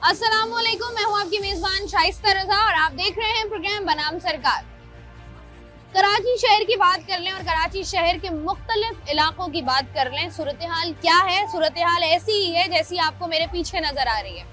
अस्सलामुअलैकुम, मैं हूं आपकी मेजबान शाइस्ता रजा और आप देख रहे हैं प्रोग्राम बनाम सरकार। कराची शहर की बात कर लें और कराची शहर के मुख्तलिफ इलाकों की बात कर लें, सूरत हाल क्या है? सूरत हाल ऐसी ही है जैसी आपको मेरे पीछे नजर आ रही है।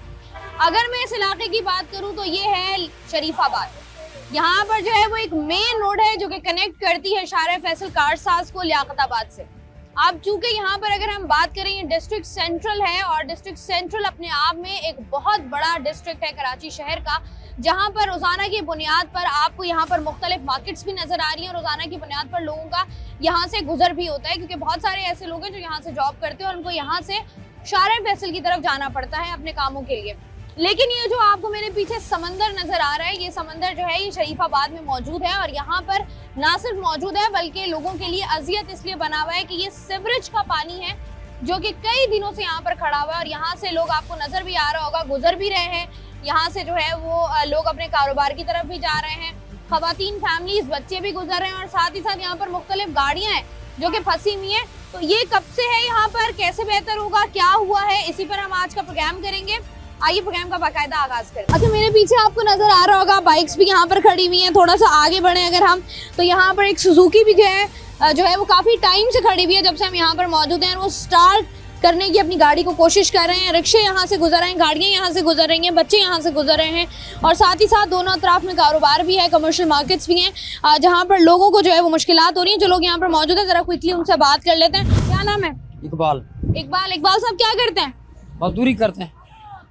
अगर मैं इस इलाके की बात करूं तो ये है शरीफाबाद। यहाँ पर जो है वो एक मेन रोड है जो कि कनेक्ट करती है शारे फैसल कारसाज को लियाकताबाद से। अब चूंकि यहाँ पर अगर हम बात करें, ये डिस्ट्रिक्ट सेंट्रल है और डिस्ट्रिक्ट सेंट्रल अपने आप में एक बहुत बड़ा डिस्ट्रिक्ट है कराची शहर का, जहाँ पर रोजाना की बुनियाद पर आपको यहाँ पर मुख्तलिफ मार्केट्स भी नजर आ रही हैं और रोजाना की बुनियाद पर लोगों का यहाँ से गुजर भी होता है, क्योंकि बहुत सारे ऐसे लोग हैं जो यहाँ से जॉब करते हैं और उनको यहाँ से शारे फैसल की तरफ जाना पड़ता है अपने कामों के लिए। लेकिन ये जो आपको मेरे पीछे समंदर नजर आ रहा है, ये समंदर जो है ये शरीफाबाद में मौजूद है और यहाँ पर ना सिर्फ मौजूद है बल्कि लोगों के लिए अजियत इसलिए बना हुआ है कि ये सीवरेज का पानी है जो कि कई दिनों से यहाँ पर खड़ा हुआ है और यहाँ से लोग, आपको नजर भी आ रहा होगा, गुजर भी रहे हैं। यहाँ से जो है वो लोग अपने कारोबार की तरफ भी जा रहे हैं, खवातीन, फैमिलीज, बच्चे भी गुजर रहे हैं और साथ ही साथ यहाँ पर मुख्तलिफ गाड़ियां हैं जो कि फंसी हुई हैं। तो ये कब से है यहाँ पर, कैसे बेहतर होगा, क्या हुआ है, इसी पर हम आज का प्रोग्राम करेंगे। आइए प्रोग्राम का बाकायदा आगाज करें। अच्छा, मेरे पीछे आपको नजर आ रहा होगा बाइक्स भी यहाँ पर खड़ी हुई हैं। थोड़ा सा आगे बढ़े अगर हम, तो यहाँ पर एक सुजुकी भी जो है वो काफी टाइम से खड़ी हुई है, जब से हम यहाँ पर मौजूद हैं। वो स्टार्ट करने की अपनी गाड़ी को कोशिश कर रहे हैं। रिक्शे यहाँ से गुजर रहे हैं, गाड़ियाँ यहाँ से गुजर रही हैं, बच्चे यहाँ से गुजर रहे हैं और साथ ही साथ दोनों अतराफ में कारोबार भी है, कमर्शियल मार्केट्स भी हैं जहाँ पर लोगों को जो है वो मुश्किलात हो रही हैं। जो लोग यहाँ पर मौजूद है, जरा क्विकली उनसे बात कर लेते हैं। क्या नाम है? इकबाल। इकबाल साहब क्या करते हैं? मजदूरी करते हैं।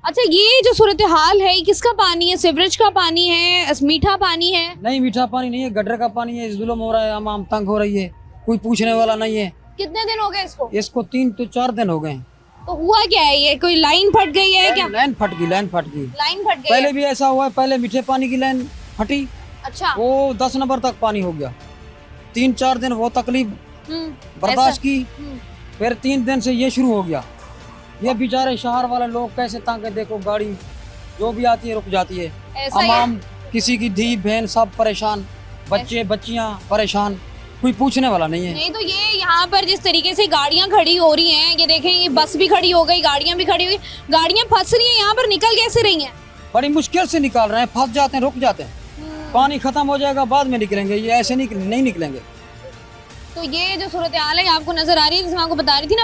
अच्छा, ये जो सूरत हाल है, किसका पानी है? सीवरेज का पानी है, मीठा पानी है? नहीं, मीठा पानी नहीं है, गटर का पानी है। जुल्म हो रहा है, हम तंग हो रही है, कोई पूछने वाला नहीं है। कितने दिन हो गए इसको? 3 to 4 दिन हो गए। तो हुआ क्या है? ये कोई लाइन फट गई है क्या? लाइन फट गई। लाइन फट गई पहले भी ऐसा हुआ है, पहले मीठे पानी की लाइन फटी। अच्छा। वो 10 नंबर तक पानी हो गया। 3-4 दिन वो तकलीफ बर्दाश्त की, फिर 3 दिन से ये शुरू हो गया। ये बेचारे शहर वाले लोग कैसे तंग है, देखो गाड़ी जो भी आती है रुक जाती है। तमाम किसी की धी बहन सब परेशान, बच्चे बच्चियां परेशान, कोई पूछने वाला नहीं है। नहीं तो ये यहाँ पर जिस तरीके से गाड़ियां खड़ी हो रही हैं, ये देखें, ये बस भी खड़ी हो गई, गाड़ियां भी खड़ी हुई, गाड़ियां फंस रही हैं, यहाँ पर निकल कैसे रही हैं? बड़ी मुश्किल से निकाल रहे हैं, फंस जाते हैं, रुक जाते हैं। पानी खत्म हो जाएगा बाद में निकलेंगे, ये ऐसे नहीं निकलेंगे। तो ये जो सूरत हाल है आपको नजर आ रही है, जिसमें आपको बता रही थी ना,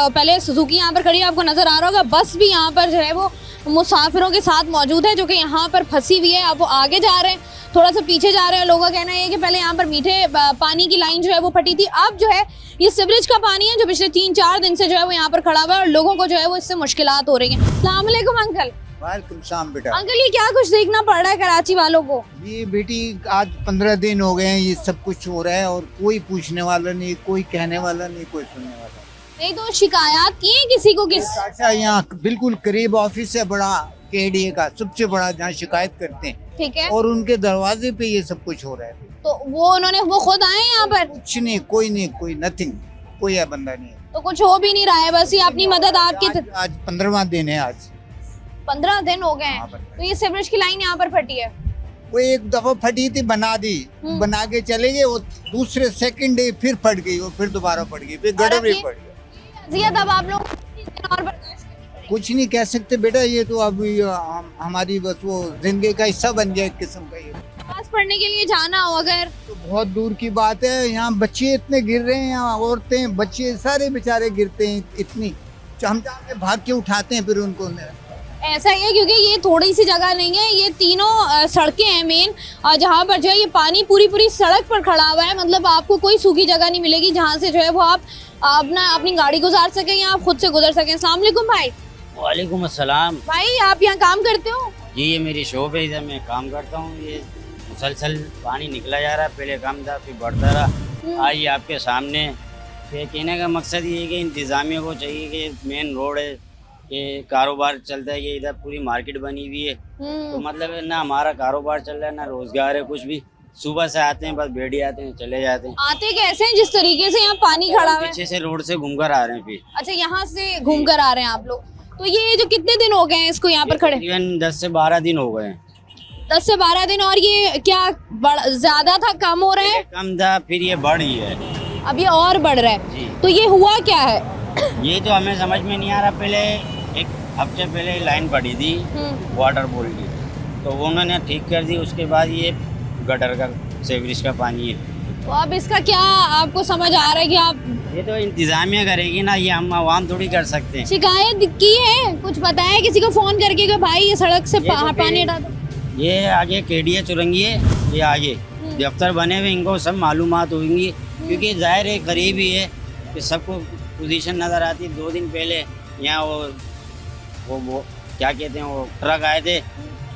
पहले सुजुकी यहाँ पर खड़ी है, आपको नजर आ रहा होगा। बस भी यहाँ पर जो है वो मुसाफिरों के साथ मौजूद है जो कि यहाँ पर फंसी हुई है। अब वो आगे जा रहे हैं, थोड़ा सा पीछे जा रहे हैं। लोगों का कहना है कि पहले यहाँ पर मीठे पानी की लाइन जो है वो फटी थी, अब जो है ये सीवरेज का पानी है जो पिछले 3-4 दिन से जो है वो यहाँ पर खड़ा हुआ है और लोगों को जो है वो इससे मुश्किलात हो रही है। अस्सलाम वालेकुम अंकल। वालेकुम सलाम बेटा। अंकल, ये क्या कुछ देखना पड़ रहा है कराची वालों को? ये बेटी आज 15 दिन हो गए हैं ये सब कुछ हो रहा है और कोई पूछने वाला नहीं, कोई कहने वाला नहीं, कोई सुनने वाला नहीं। तो शिकायत की है किसी को? किस अच्छा, यहाँ बिल्कुल करीब ऑफिस है बड़ा, केडीए का सबसे बड़ा, जहाँ शिकायत करते हैं, ठीक है, और उनके दरवाजे पे ये सब कुछ हो रहा है। तो वो खुद आए यहाँ पर? कुछ नहीं, कोई नथिंग, कोई है बंदा नहीं है। तो कुछ हो भी नहीं रहा है, बस ये अपनी मदद आपकी। आज 15वां दिन है, आज 15 दिन हो गए हैं। तो ये सीवरेज की लाइन यहाँ पर फटी है? वो एक दफा फटी थी, बना दी, बना के चले गए, वो दूसरे सेकंड डे फिर फट गई, और फिर दोबारा फट गई, फिर गटर भी फट गया। अब आप लोग और बर्दाश्त करेंगे? कुछ नहीं कह सकते बेटा, ये तो अब हमारी बस वो जिंदगी का हिस्सा बन गया एक किस्म का। ये पास पढ़ने के लिए जाना हो अगर, तो बहुत दूर की बात है। यहाँ बच्चे इतने गिर रहे हैं, यहाँ औरतें बच्चे सारे बेचारे गिरते हैं, इतनी हम जाके भाग के उठाते हैं फिर उनको। ऐसा ही है क्योंकि ये थोड़ी सी जगह नहीं है, ये तीनों सड़कें हैं मेन, और जहाँ पर जो है ये पानी पूरी सड़क पर खड़ा हुआ है। मतलब आपको कोई सूखी जगह नहीं मिलेगी जहाँ से जो है वो आप अपनी गाड़ी गुजार सकें या आप खुद से गुजर सकें। अस्सलाम वालेकुम भाई। वालेकुम अस्सलाम। भाई, आप यहाँ काम करते हो? जी, ये मेरी शॉप है, इधर मैं काम करता हूँ। ये मुसलसल पानी निकला जा रहा है, पहले कम था फिर बढ़ता रहा। आज ये आपके सामने, कहने का मकसद ये है कि इंतज़ामिया को चाहिए कि मेन रोड है, ये कारोबार चलता है, ये इधर पूरी मार्केट बनी हुई है, तो मतलब ना हमारा कारोबार चल रहा है ना रोजगार है कुछ भी। सुबह से आते हैं, बस बेड़ी आते हैं, चले जाते हैं। आते कैसे हैं? जिस तरीके से यहाँ पानी खड़ा है, पीछे से रोड से घूमकर आ रहे हैं फिर। अच्छा, यहाँ से घूमकर आ रहे हैं आप लोग। तो ये जो कितने दिन हो गए हैं इसको यहाँ पर खड़े? तकरीबन 10 से 12 दिन हो गए हैं। 10 से 12 दिन। और ये क्या ज्यादा था, कम हो रहा है? कम था, फिर ये बढ़ ही है, अब ये और बढ़ रहा है। जी। तो ये हुआ क्या है? ये तो हमें समझ में नहीं आ रहा। पहले एक हफ्ते पहले लाइन पड़ी थी वाटर बोर्ड की, तो उन्होंने ठीक कर दी। उसके बाद ये गटर का सीवरेज का पानी है। तो अब इसका क्या आपको समझ आ रहा है कि आप ये तो इंतजामिया करेगी ना, ये हम आवाम थोड़ी कर सकते हैं। शिकायत की है, कुछ बताया किसी को फोन करके कि भाई ये सड़क से पानी हटा दो? ये आगे केडिया चुरंगी है, ये आगे दफ्तर बने हुए, इनको सब मालूमात होंगी, क्योंकि जाहिर है करीब ही है कि सबको पोजीशन नज़र आती है। 2 दिन पहले यहाँ वो क्या कहते हैं, वो ट्रक आए थे,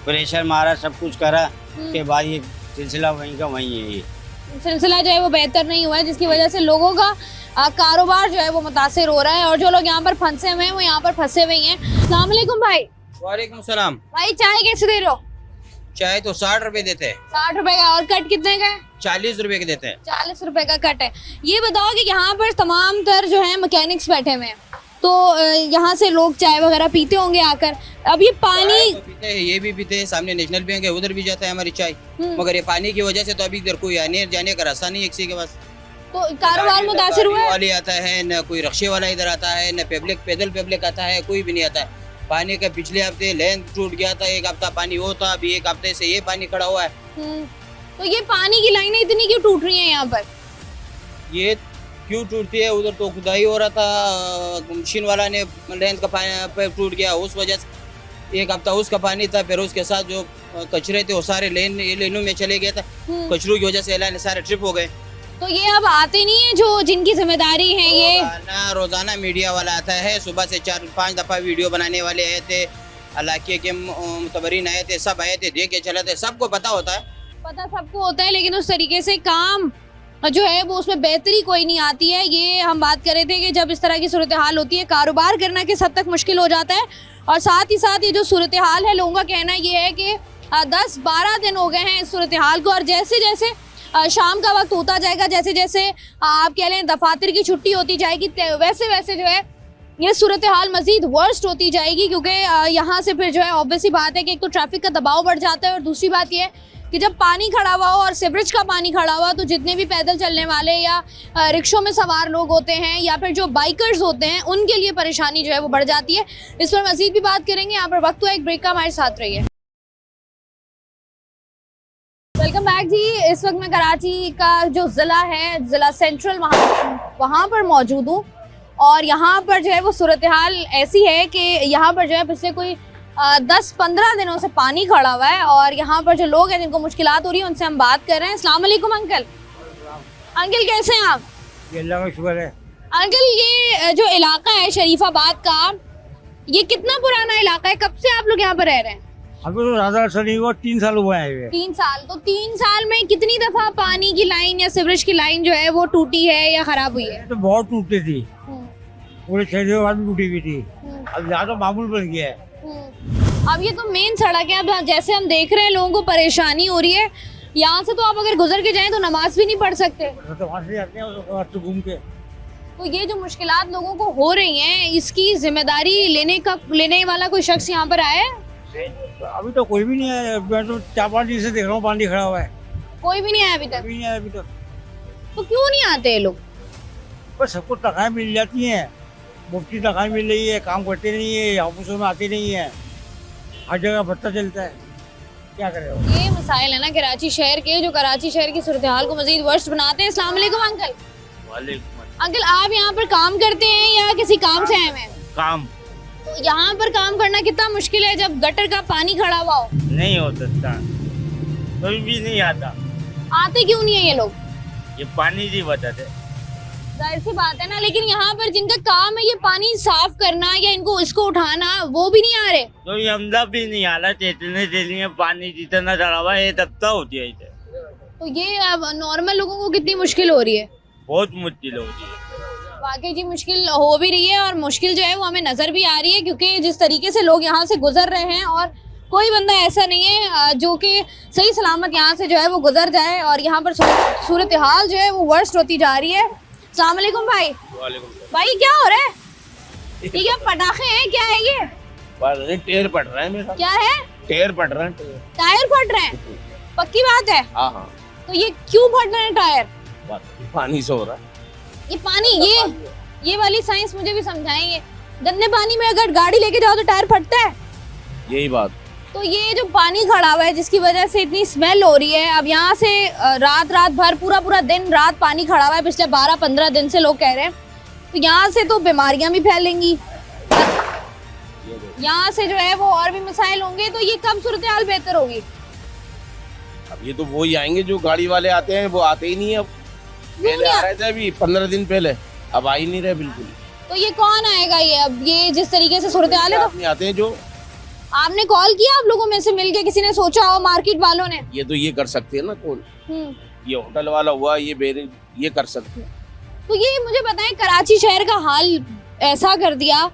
प्रेशर मारा, सब कुछ करा, उसके बाद ये सिलसिला वहीं का वहीं है। ये सिलसिला जो है वो बेहतर नहीं हुआ है, जिसकी वजह से लोगों का कारोबार जो है वो मुतासिर हो रहा है, और जो लोग यहाँ पर फंसे हुए हैं वो यहाँ पर फंसे हुए हैं। अस्सलाम वालेकुम भाई। वालेकुम सलाम। भाई चाय कैसे दे रहे हो? चाय तो 60 रुपए देते हैं। 60 रुपए का, और कट कितने का है? 40 रुपए के देते हैं। 40 रुपए का कट है। ये बताओ कि यहाँ पर तमाम तर जो है मैकेनिक्स बैठे हुए हैं, तो यहाँ से लोग चाय वगैरह पीते होंगे आकर। अब ये पानी तो पीते हैं, ये भी पीते हैं, सामने नेशनल बैंक है, उधर भी जाता है हमारी चाय, मगर ये पानी की वजह से तो अभी इधर कोई आने जाने का रास्ता नहीं है किसी के पास। तो कारोबार मुतासिर हुआ है? वाली आता है, न कोई रक्शे वाला इधर आता है, न पैदल पब्लिक आता है, कोई भी नहीं आता है। पानी का पिछले हफ्ते लेन टूट गया था, 1 हफ्ता पानी वो था, अभी 1 हफ्ते से ये पानी खड़ा हुआ है। तो ये पानी की लाइनें इतनी क्यों टूट रही हैं यहाँ पर? ये क्यों टूटती है, उधर तो खुदाई हो रहा था, मशीन वाला ने लेंथ का पाइप टूट गया, उस वजह से 1 हफ्ता उसका पानी था। फिर उसके साथ जो कचरे थे वो सारे लेनों में चले गए था, कचरों की वजह से लाइन सारे ट्रिप हो गए। तो ये अब आते नहीं है जो जिनकी जिम्मेदारी है? ये रोजाना मीडिया वाला आता है, सुबह से 4-5 दफा वीडियो बनाने वाले आए थे, इलाके के मुतबरीन आए थे, सब आए थे, देख के चले थे, सबको पता होता है। पता सबको होता है, लेकिन उस तरीके से काम जो है वो उसमें बेहतरी कोई नहीं आती है। ये हम बात कर रहे थे कि जब इस तरह की सूरत हाल होती है, कारोबार करना किस हद तक मुश्किल हो जाता है। और साथ ही साथ ये जो सूरत हाल है, लोगों का कहना ये है कि 10-12 दिन हो गए हैं इस सूरत हाल को, और जैसे जैसे शाम का वक्त होता जाएगा, जैसे जैसे आप कह लें दफातर की छुट्टी होती जाएगी, वैसे वैसे जो है ये सूरत हाल मजीद वर्स्ट होती जाएगी। क्योंकि यहाँ से फिर जो है ऑब्वियसली बात है कि एक तो ट्रैफिक का दबाव बढ़ जाता है, और दूसरी बात ये है कि जब पानी खड़ा हुआ हो और सीवरेज का पानी खड़ा हुआ, तो जितने भी पैदल चलने वाले या रिक्शों में सवार लोग होते हैं, या फिर जो बाइकर्स होते हैं, उनके लिए परेशानी जो है वो बढ़ जाती है। इस पर मजीद भी बात करेंगे। यहाँ पर वक्त हुआ एक ब्रेक का, हमारे साथ रहिए। वेलकम बैक जी। इस वक्त मैं कराची का जो ज़िला है, ज़िला सेंट्रल, वहाँ पर मौजूद हूँ, और यहाँ पर जो है वो सूरत हाल ऐसी है कि यहाँ पर जो है पिछले कोई 10-15 दिनों से पानी खड़ा हुआ है, और यहाँ पर जो लोग हैं जिनको मुश्किलात हो रही है उनसे हम बात कर रहे हैं। अस्सलाम वालेकुम अंकल। अंकल कैसे हैं आप? अल्लाह का शुक्र है। अंकल ये जो इलाका है शरीफाबाद का, ये कितना पुराना इलाका है? कब से आप लोग यहाँ पर रह रहे हैं? अभी तो राजा सनी को 3 साल हुआ है। 3 साल। तो 3 साल में कितनी दफा पानी की लाइन या सीवरेज की लाइन जो है वो टूटी है या खराब हुई है? तो बहुत टूटती थी, पूरे 6 दिन बाद भी टूटी हुई थी। अब यहाँ तो मामूल बन गया है। अब ये तो मेन सड़क है, अब जैसे हम देख रहे हैं लोगों को परेशानी हो रही है। यहाँ से तो आप अगर गुजर के जाएं तो नमाज भी नहीं पढ़ सकते। तो वहाँ से आते हैं तो घूम के। तो ये जो मुश्किलात लोगों को हो रही हैं, इसकी जिम्मेदारी लेने वाला कोई शख्स यहाँ पर आया है? अभी तो कोई भी नहीं आया। मैं तो 4-5 दिन से देख रहा हूँ पानी खड़ा हुआ है, कोई भी नहीं आया अभी तक? कोई नहीं आया अभी तक। तो क्यों नहीं आते ये लोग? बस सबको तनख्वाहें मिल जाती हैं, मुफ्ती तनख्वाहें मिल रही है, काम करते नहीं है, ऑफिसों में आते नहीं है, हर जगह भत्ता चलता है, क्या करें? ये मसाइल है ना कराची शहर के, जो कराची शहर की सूरत हाल को मजीद वर्स्ट बनाते हैं। अस्सलाम वालेकुम अंकल। वालेकुम। अंकल आप यहाँ पर काम करते हैं या किसी काम से आए हैं? काम तो यहाँ पर काम करना कितना मुश्किल है जब गटर का पानी खड़ा हुआ हो? नहीं हो सकता, कोई भी नहीं आता। आते क्यों नहीं है ये लोग? ये पानी की वजह से। जाहिर सी बात है ना, लेकिन यहाँ पर जिनका काम है ये पानी साफ करना या इनको इसको उठाना, वो भी नहीं आ रहे। तो ये हमदा भी नहीं आ रहा, इतने दिल्ली पानी जितना चढ़ा हुआ है तब होती है इसे। तो ये अब नॉर्मल लोगों को कितनी मुश्किल हो रही है? बहुत मुश्किल होती है वाकई जी, मुश्किल हो भी रही है, और मुश्किल जो है वो हमें नजर भी आ रही है, क्योंकि जिस तरीके से लोग यहाँ से गुजर रहे हैं, और कोई बंदा ऐसा नहीं है जो कि सही सलामत यहाँ से जो है वो गुजर जाए, और यहाँ पर सूरत हाल जो है वो वर्स्ट होती जा रही है। अस्सलाम वालेकुम भाई। भाई क्या हो रहा है? ये क्या पटाखे हैं, क्या है ये? टेर पड़ रहा है मेरा। क्या है? टेर पड़ रहा है। टायर फट रहे हैं? पक्की बात है? हाँ हाँ, तो ये क्यों फट रहे हैं टायर? पानी से हो रहा है। ये पानी, ये वाली साइंस मुझे भी समझाएंगे। गंदे पानी में अगर गाड़ी लेके जाओ तो टायर फटता है। यही बात। तो ये जो पानी खड़ा हुआ है जिसकी वजह से इतनी स्मेल हो रही है, अब यहाँ से रात भर पूरा दिन रात पानी खड़ा हुआ है पिछले 12-15 दिन से लोग कह रहे हैं, तो यहाँ से तो बीमारियां भी फैलेंगी, यहाँ से जो है वो और भी मसाइल होंगे। तो ये कब सूरत हाल बेहतर होगी? अब ये तो वो ही आएंगे जो गाड़ी वाले आते हैं, वो आते ही नहीं है। अब पहले आ रहे थे अभी 15 दिन पहले, अब आ ही नहीं रहे बिल्कुल। तो ये कौन आएगा? ये अब ये जिस तरीके से सूरत हाल है, तो आते हैं जो। आपने कॉल किया आप लोगों में से मिलके, किसी ने सोचा हो, मार्केट वालों ने? ये तो ये कर सकते हैं ना कौन, ये होटल वाला हुआ, ये कर सकते हैं। तो ये मुझे बताएं, कराची शहर का हाल ऐसा कर दिया,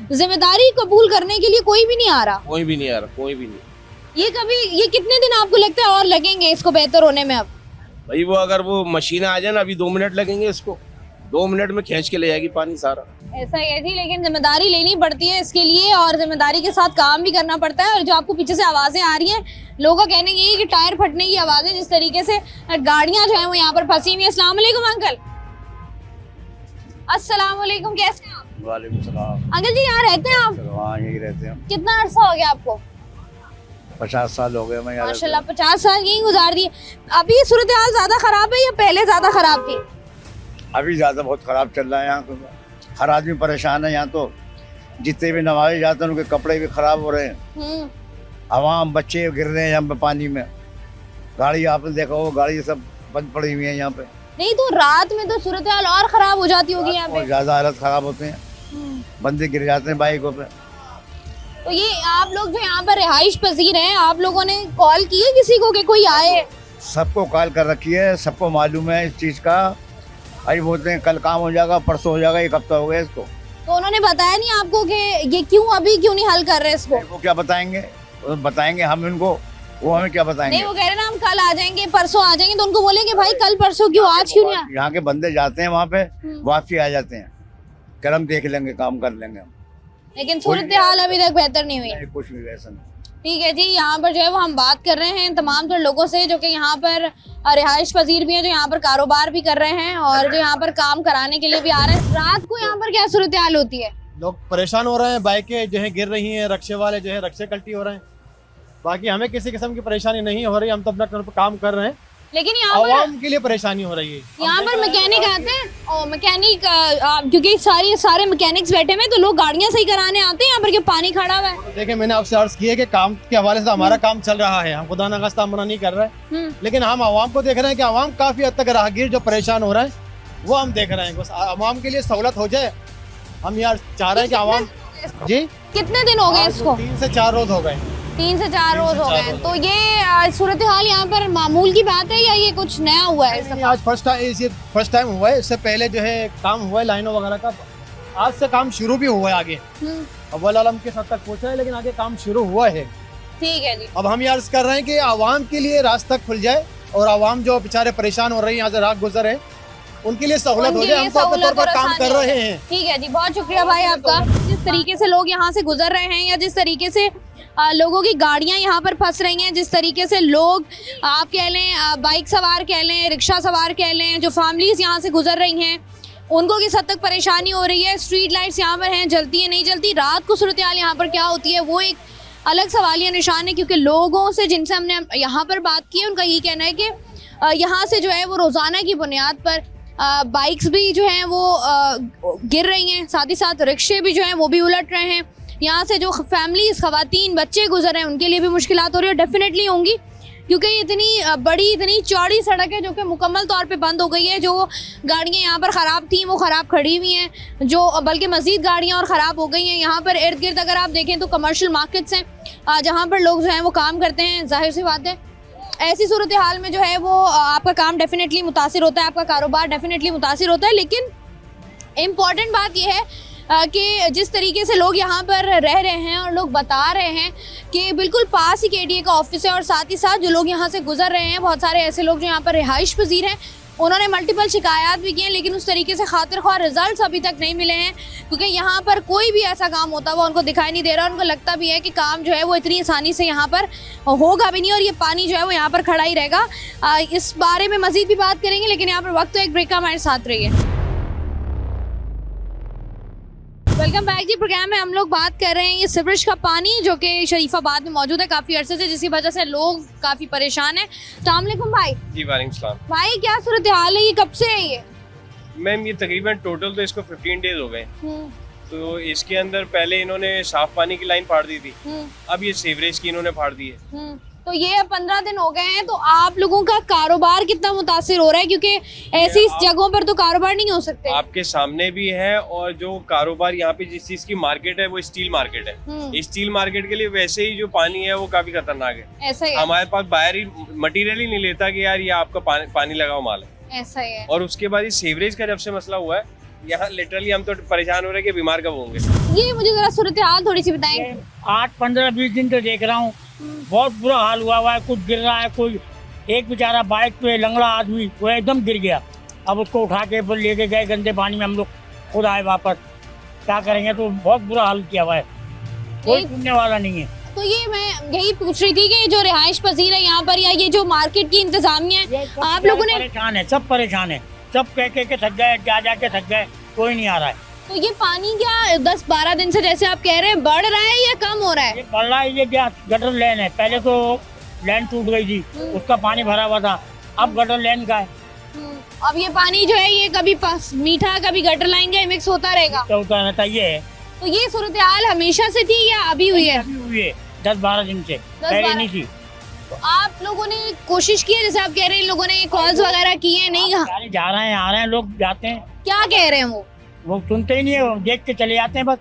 जिम्मेदारी कबूल करने के लिए कोई भी नहीं आ रहा। कोई भी नहीं आ रहा, कोई भी नहीं। ये कितने दिन आपको लगता है और लगेंगे इसको बेहतर होने में? अब भाई वो अगर वो मशीन आ जाए ना, अभी 2 मिनट लगेंगे इसको, 2 मिनट में खींच के ले जाएगी पानी सारा। ऐसा ही है जी, लेकिन जिम्मेदारी लेनी पड़ती है इसके लिए और जिम्मेदारी के साथ काम भी करना पड़ता है। और जो आपको पीछे से आवाजें आ रही हैं, लोगों का कहना ये है कि टायर फटने की आवाजें, जिस तरीके से गाड़ियां जो है वो यहाँ पर फंसी हुई है। अस्सलाम वालेकुम अंकल। अस्सलाम वालेकुम, कैसे हैं आप? वालेकुम सलाम। अंकल जी यहाँ रहते हैं आप? हाँ यही रहते हैं। कितना अरसा हो गया आपको? 50 साल हो गए मैं यहाँ। माशाल्लाह 50 साल यहीं गुजार दिए। अभी सूरत हाल ज्यादा खराब है या पहले ज्यादा खराब थी? अभी ज्यादा बहुत खराब चल रहा है यहाँ तो। हर आदमी परेशान है यहाँ तो। जितने भी नमाज़े जाते हैं उनके कपड़े भी खराब हो रहे हैं। आवाम बच्चे गिर रहे हैं यहाँ पे पानी में। गाड़ी आपने देखा हो, गाड़ी सब बंद पड़ी हुई है यहाँ पे। नहीं तो रात में तो सूरत हाल और खराब हो जाती होगी यहाँ पे। ज्यादा हालत खराब होते हैं, बंदे गिर जाते हैं बाइकों पे। तो ये आप लोग जो यहाँ पर रिहाइश पजीर हैं, आप लोगों ने कॉल की है किसी को कि कोई आए? सबको कॉल कर रखी है, सबको मालूम है इस चीज का। अभी बोलते हैं कल काम हो जाएगा, परसों हो जाएगा, 1 हफ्ता हो गया इसको। तो उन्होंने बताया नहीं आपको कि ये अभी क्यों नहीं हल कर रहे इसको? वो क्या बताएंगे, बताएंगे हम उनको, वो हमें क्या बताएंगे? नहीं, वो कह रहे ना हम कल आ जाएंगे, परसों आ जाएंगे, तो उनको बोलेंगे भाई कल परसों क्यों, आज क्यों नहीं? यहाँ के बंदे जाते हैं वहाँ पे, वापसी आ जाते हैं, कल हम देख लेंगे, काम कर लेंगे हम। लेकिन सूरत हाल अभी तक बेहतर नहीं हुई। नहीं, कुछ नहीं ऐसा नहीं। ठीक है जी, यहाँ पर जो है वो हम बात कर रहे हैं तमाम तो लोगों से जो कि यहाँ पर रिहाइश पजीर भी हैं, जो यहाँ पर कारोबार भी कर रहे हैं और जो यहाँ पर काम कराने के लिए भी आ रहे हैं। रात को यहाँ पर क्या सूरत हाल होती है? लोग परेशान हो रहे हैं, बाइकें जो है गिर रही हैं, रक्शे वाले जो है रक्शे कल्टी हो रहे हैं। बाकी हमें किसी किस्म की परेशानी नहीं हो रही, हम तो अपना काम कर रहे हैं, लेकिन यहाँ पर आवाम के लिए परेशानी हो रही है। यहाँ पर मैकेनिक आते हैं और मैकेनिक क्योंकि सारे मैकेनिक्स बैठे हुए हैं, तो लोग गाड़ियाँ सही कराने आते हैं यहाँ पर, कि पानी खड़ा हुआ है। देखिए मैंने आपसे अर्ज किया कि काम के हवाले से हमारा काम चल रहा है, हम खुदा ना खास्ता मना नहीं कर रहे हैं, लेकिन हम आवाम को देख रहे हैं कि आवाम काफी हद तक राहगीर जो परेशान हो रहे हैं वो हम देख रहे हैं। बस आवाम के लिए सहूलत हो जाए, हम यार चाह रहे हैं कि आवाम। जी कितने दिन हो गए इसको? 3 से 4 रोज हो गए। 3 से 4 रोज हो गए। तो ये सूरत हाल यहाँ पर मामूल की बात है या ये कुछ नया हुआ है? नहीं, आज फर्स्ट टाइम हुआ है। इससे पहले जो है काम हुआ है लाइनों वगैरह का, आज से काम शुरू भी हुआ है आगे। अव्वल आलम के साथ तक पहुंचा है, लेकिन आगे काम शुरू हुआ है। ठीक है जी। अब हम ये अर्ज कर रहे हैं कि आवाम के लिए रास्ता खुल जाए और आवाम जो बेचारे परेशान हो रही है, यहाँ से रात गुजर है, उनके लिए सहूलत हो जाए। हम तो अपने तौर पर काम कर रहे हैं। ठीक है जी, बहुत शुक्रिया भाई आपका। जिस तरीके से लोग यहाँ से गुजर रहे हैं या जिस तरीके से लोगों की गाड़ियां यहाँ पर फंस रही हैं, जिस तरीके से लोग आप कह लें बाइक सवार कह लें, रिक्शा सवार कह लें, जो फैमिलीज यहाँ से गुजर रही हैं उनको किस हद तक परेशानी हो रही है। स्ट्रीट लाइट्स यहाँ पर हैं, जलती है नहीं जलती, रात को सूरत हाल यहाँ पर क्या होती है वो एक अलग सवालिया निशान है। क्योंकि लोगों से जिनसे हमने यहाँ पर बात की है उनका ये कहना है कि यहाँ से जो है वो रोज़ाना की बुनियाद पर बाइक्स भी जो हैं वो गिर रही हैं, साथ ही साथ रिक्शे भी जो हैं वो भी उलट रहे हैं। यहाँ से जो फैमिलीज, खवातीन, बच्चे गुजर रहे हैं उनके लिए भी मुश्किलात हो रही है। डेफिनेटली होंगी, क्योंकि ये इतनी बड़ी, इतनी चौड़ी सड़क है जो कि मुकम्मल तौर पे बंद हो गई है। जो गाड़ियाँ यहाँ पर ख़राब थी वो ख़राब खड़ी हुई हैं, जो बल्कि मज़ीद गाड़ियाँ और ख़राब हो गई हैं। यहाँ पर इर्द गिर्द अगर आप देखें तो कमर्शियल मार्केट्स हैं जहाँ पर लोग जो हैं वो काम करते हैं। जाहिर सी बात है ऐसी सूरत हाल में जो है वो आपका काम डेफिनेटली मुतासिर होता है, आपका कारोबार डेफिनेटली मुतासिर होता है। लेकिन इम्पॉर्टेंट बात यह है कि जिस तरीके से लोग यहाँ पर रह रहे हैं और लोग बता रहे हैं कि बिल्कुल पास ही KDA का ऑफिस है, और साथ ही साथ जो लोग यहाँ से गुजर रहे हैं, बहुत सारे ऐसे लोग जो यहाँ पर रिहाइश पजीर हैं, उन्होंने मल्टीपल शिकायत भी की हैं, लेकिन उस तरीके से खातिर ख्वाह रिजल्ट्स अभी तक नहीं मिले हैं। क्योंकि यहाँ पर कोई भी ऐसा काम होता हुआ उनको दिखाई नहीं दे रहा। उनको लगता भी है कि काम जो है वो इतनी आसानी से यहाँ पर होगा भी नहीं और ये पानी जो है वो यहाँ पर खड़ा ही रहेगा। इस बारे में मजीद भी बात करेंगे, लेकिन यहाँ पर वक्त तो एक ब्रेक का, हमारे साथ रहिए। वेलकम बैक जी। प्रोग्राम में हम लोग बात कर रहे हैं ये सीवरेज का पानी जो कि शरीफाबाद में मौजूद है काफी अरसे से, जिसकी वजह से लोग काफी परेशान हैं। अस्सलाम वालेकुम भाई। जी वालेकुम सलाम। भाई क्या सूरत हाल है, ये कब से है ये? मैम ये तकरीबन टोटल तो इसको 15 डेज हो गए। तो इसके अंदर पहले इन्होंने साफ पानी की लाइन फाड़ दी थी, अब ये सीवरेज की इन्होंने फाड़ दी है। तो ये 15 दिन हो गए हैं, तो आप लोगों का कारोबार कितना मुतासिर हो रहा है? क्योंकि ऐसी जगहों पर तो कारोबार नहीं हो सकते। आपके सामने भी है, और जो कारोबार यहाँ पे जिस चीज की मार्केट है वो स्टील मार्केट है। स्टील मार्केट के लिए वैसे ही जो पानी है वो काफी खतरनाक है। ऐसा ही है। हमारे पास बाहर ही मटेरियल ही नहीं लेता कि यार ये आपका पानी लगाओ माल है। ऐसा ही है। और उसके बाद ये सीवरेज का जब से मसला हुआ है, यहाँ लिटरली हम तो परेशान हो रहे हैं कि बीमार कब होंगे। ये मुझे जरा सूरत हाल थोड़ी सी बताएं। 8-15-20 दिन तो देख रहा हूँ, बहुत बुरा हाल हुआ है। कुछ गिर रहा है, कोई एक बेचारा बाइक पे लंगड़ा आदमी वो एकदम गिर गया। अब उसको उठा के लेके गए गंदे पानी में, हम लोग खुद आए वापस। क्या करेंगे, तो बहुत बुरा हाल किया हुआ है, कोई सुनने वाला नहीं है। तो ये मैं यही पूछ रही थी कि जो रिहाइश पजीर है यहाँ पर, या ये जो मार्केट की इंतजामिया है, आप लोगों ने परेशान है, सब परेशान है, सब कह के थक गए, जा के थक गए, कोई नहीं आ रहा है। तो ये पानी क्या 10-12 दिन से जैसे आप कह रहे हैं बढ़ रहा है या कम हो रहा है? ये बढ़ रहा है। ये क्या गटर लेन है, पहले तो लेन टूट गई थी, उसका पानी भरा हुआ था, अब गटर लेन का है। अब ये पानी जो है ये कभी मीठा कभी गटर लाइन का मिक्स होता रहेगा, होता रहता ये है। तो ये सूरत हाल हमेशा से थी या अभी हुई है? अभी हुई है, 10-12 दिन से, पहले नहीं थी। तो आप लोगों ने कोशिश की है, जैसे आप कह रहे हैं इन लोगों ने कॉल्स वगैरह किए हैं? नहीं, जा रहे हैं, आ रहे हैं लोग, जाते हैं। क्या कह रहे हैं वो सुनते ही नहीं है, देख के चले जाते हैं, बस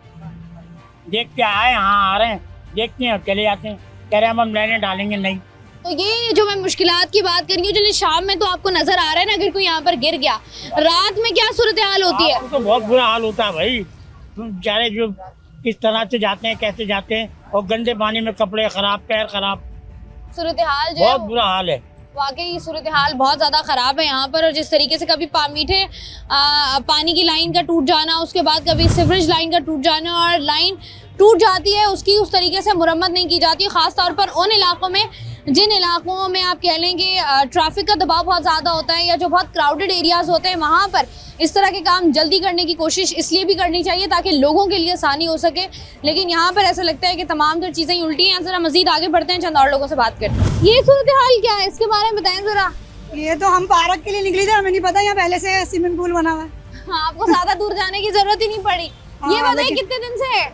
देख के आए, हाँ आ रहे हैं, देखते हैं और चले जाते हैं, कह रहे हैं हम लेने डालेंगे नहीं। तो ये जो मैं मुश्किलात की बात कर रही हूँ, चलिए शाम में तो आपको नजर आ रहा है ना, अगर कोई यहाँ पर गिर गया, रात में क्या सूरत हाल होती है? तो बहुत बुरा हाल होता है भाई, बेचारे जो किस तरह से जाते हैं, कैसे जाते हैं, और गंदे पानी में कपड़े खराब, पैर खराब, सूरत हाल जो बहुत बुरा हाल है। वाकई सूरत हाल बहुत ज़्यादा ख़राब है यहाँ पर। और जिस तरीके से कभी मीठे पानी की लाइन का टूट जाना, उसके बाद कभी सीवरेज लाइन का टूट जाना, और लाइन टूट जाती है उसकी उस तरीके से मुरम्मत नहीं की जाती, ख़ास तौर पर उन इलाकों में जिन इलाकों में आप कह लें कि ट्रैफिक का दबाव बहुत ज़्यादा होता है, या जो बहुत क्राउडेड एरियाज़ होते हैं, वहाँ पर इस तरह के काम जल्दी करने की कोशिश इसलिए भी करनी चाहिए ताकि लोगों के लिए आसानी हो सके। लेकिन यहाँ पर ऐसा लगता है कि तमाम जो चीज़ें उल्टी हैं। ज़रा मज़ीद आगे बढ़ते हैं, चंद और लोगों से बात करते हैं। ये सूरत हाल क्या है, इसके बारे में बताएं ज़रा। ये तो हम पार्क के लिए निकले थे, हमें नहीं पता यहाँ पहले से स्विमिंग पूल बना हुआ है। हाँ, आपको ज़्यादा दूर जाने की ज़रूरत ही नहीं पड़ी। ये बताइए कितने दिन से है?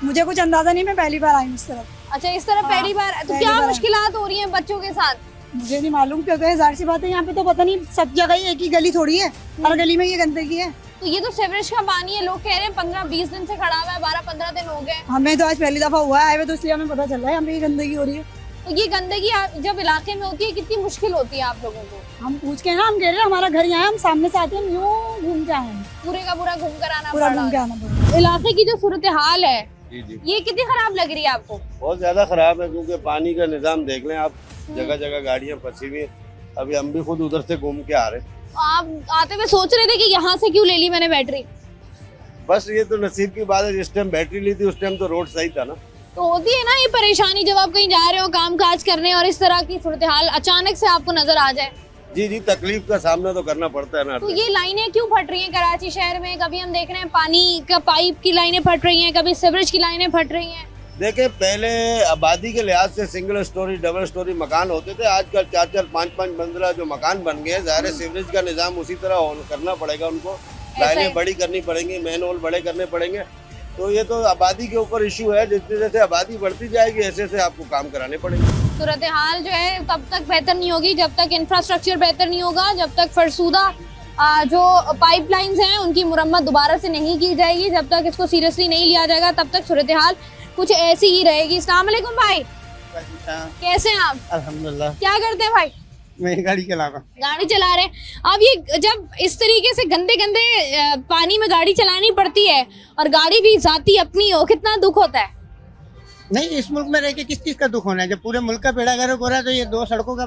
मुझे कुछ अंदाजा नहीं, मैं पहली बार आई हूँ इस तरफ। अच्छा, इस तरफ पहली बार। तो क्या मुश्किलात हो रही हैं बच्चों के साथ? मुझे नहीं मालूम, क्योंकि जाहिर सी बात है यहाँ पे तो पता नहीं, सब जगह एक ही गली थोड़ी है, हर गली में ये गंदगी है। तो ये तो सीवरेज का पानी है, लोग कह रहे हैं 15-20 दिन से खड़ा हुआ है, 12-15 दिन हो गए। हमें तो आज पहली दफा हुआ है, तो इसलिए हमें पता चल रहा है यहाँ पे ये गंदगी हो रही है। तो ये गंदगी जब इलाके में होती है कितनी मुश्किल होती है आप लोगों को? हम पूछ के ना, हम कह रहे हैं हमारा घर यहाँ है, हम सामने से आते हैं, यूँ घूम के आए हैं, पूरे का पूरा घूम कर आना पूरा घूम के आना पड़ा। इलाके की जो सूरत हाल है जी जी, ये कितनी खराब लग रही है आपको? बहुत ज्यादा खराब है, क्योंकि पानी का निजाम देख लें आप, जगह जगह गाड़ियाँ फंसी हुई हैं। अभी हम भी खुद उधर से घूम के आ रहे हैं। आप आते हुए सोच रहे थे कि यहाँ से क्यों ले ली मैंने बैटरी? बस ये तो नसीब की बात है, जिस टाइम बैटरी ली थी उस टाइम तो रोड सही था ना। तो होती है ना ये परेशानी जब आप कहीं जा रहे हो काम काज करने, और इस तरह की सूरत हाल अचानक से आपको नजर आ जाए। जी जी, तकलीफ का सामना तो करना पड़ता है ना। तो ये लाइनें क्यों फट रही हैं कराची शहर में? कभी हम देख रहे हैं पानी का पाइप की लाइनें फट रही हैं, कभी सीवरेज की लाइनें फट रही हैं। देखे, पहले आबादी के लिहाज से सिंगल स्टोरी डबल स्टोरी मकान होते थे, आजकल 4-4 5-5 मंजिला जो मकान बन गए हैं। ज़ाहिर सीवरेज का निज़ाम उसी तरह करना पड़ेगा उनको, लाइनें बड़ी करनी पड़ेंगी, मैन होल बड़े करने पड़ेंगे। तो ये तो आबादी के ऊपर इशू है, जितने जैसे आबादी बढ़ती जाएगी ऐसे ऐसे आपको काम कराने पड़ेंगे। सूरत हाल जो है तब तक बेहतर नहीं होगी जब तक इंफ्रास्ट्रक्चर बेहतर नहीं होगा, जब तक फरसूदा जो पाइपलाइंस हैं उनकी मुरम्मत दोबारा से नहीं की जाएगी, जब तक इसको सीरियसली नहीं लिया जाएगा, तब तक सूरत हाल कुछ ऐसी ही रहेगी। अस्सलाम वालेकुम भाई, कैसे हैं आप? अल्हम्दुलिल्लाह। क्या करते हैं भाई? मैं गाड़ी चला रहा हूँ। गाड़ी चला रहे हैं। अब ये जब इस तरीके से गंदे गंदे पानी में गाड़ी चलानी पड़ती है, और गाड़ी भी जाती अपनी हो, कितना दुख होता है। नहीं, इस मुल्क में रह के किस चीज का दुख होना है? जब पूरे मुल्क का बेड़ा गर्क हो रहा है तो ये 2 सड़कों का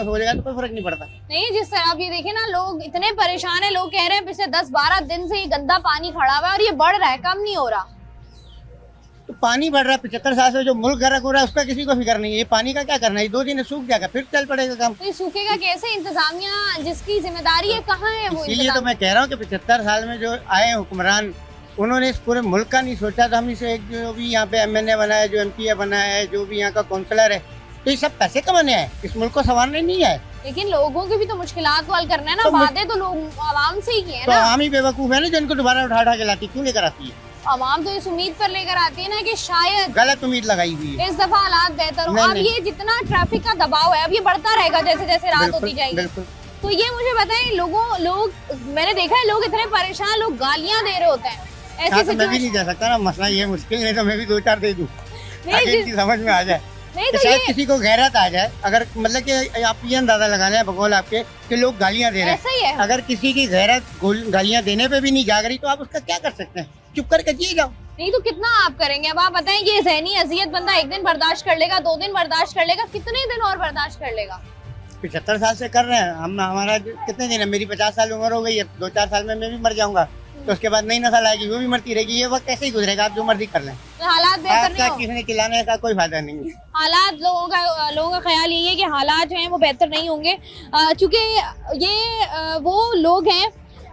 हो जाएगा तो कोई फर्क नहीं पड़ता। नहीं, जिस तरह आप ये देखें ना, लोग इतने परेशान है, लोग कह रहे हैं पिछले 10-12 दिन से ये गंदा पानी खड़ा हुआ है और ये बढ़ रहा है, कम नहीं हो रहा। तो पानी बढ़ रहा है, 75 साल से जो मुल्क गर्क हो रहा है उसका किसी को फिक्र नहीं है। ये पानी का क्या करना है? 2 दिन सूख जाएगा, फिर चल पड़ेगा काम। तो ये सूखेगा कैसे? इंतजामिया जिसकी जिम्मेदारी है कहाँ है वो? इसीलिए तो मैं कह रहा हूँ कि 75 साल में जो आए हुक्मरान, उन्होंने इस पूरे मुल्क का नहीं सोचा। तो हम इसे एक जो भी यहाँ पे MNA बना है, जो MPA बना है, जो भी यहाँ का काउंसलर है, तो ये सब पैसे कमाने आए, इस मुल्क को संवारने नहीं आए। लेकिन लोगों की भी तो मुश्किलात को हल करना है ना, तो वादे तो लोग आवाम से ही किए हैं तो ना। आवाम ही बेवकूफ़ है ना, जो इनको दोबारा उठा के लाती, क्यों लेकर आती है? आवाम तो इस उम्मीद पर लेकर आती है ना कि शायद गलत उम्मीद लगाई हुई है। इस दफा हालात बेहतर हो। नहीं, अब नहीं। ये जितना ट्रैफिक का दबाव है, अब ये बढ़ता रहेगा जैसे जैसे रात होती जाएगी। बिल्कुल। तो ये मुझे बताएं, लोग मैंने देखा है, लोग इतने परेशान, लोग गालियां दे रहे होते हैं ऐसी हाँ, तो मैं भी सिचुएशन। नहीं जा सकता ना, मसला ये मुश्किल, नहीं तो मैं भी 2-4 दे दूं ताकि इनकी समझ में आ जाए। नहीं तो तो शायद ये किसी को गैरत आ जाए। अगर मतलब कि आप ये अंदाजा लगा लें बकौल आपके कि लोग गालियां दे रहे ऐसा ही हैं, है। अगर किसी की गैरत गालियां देने पे भी नहीं जाग रही तो आप उसका क्या कर सकते हैं? चुप करके जिए जाओ। नहीं तो कितना आप करेंगे? अब आप बताएं, ये ज़हनी अजियत बंदा एक दिन बर्दाश्त कर लेगा, 2 दिन बर्दाश्त कर लेगा, कितने दिन और बर्दाश्त कर लेगा? 75 साल से कर रहे हैं हम। हमारा कितने दिन है, मेरी 50 साल उम्र हो गई है, 2-4 साल में मैं भी मर जाऊंगा, तो उसके बाद नई नस्ल आएगी, वो भी मरती रहेगी। ये वक्त ऐसे ही गुजरेगा, आप जो मर्जी कर लें। तो हालात बेहतर नहीं आपका हो। किसी ने खिलाने का कोई फायदा नहीं है। हालात लोगों का ख्याल यही है कि हालात जो हैं वो बेहतर नहीं होंगे, चूँकि ये वो लोग हैं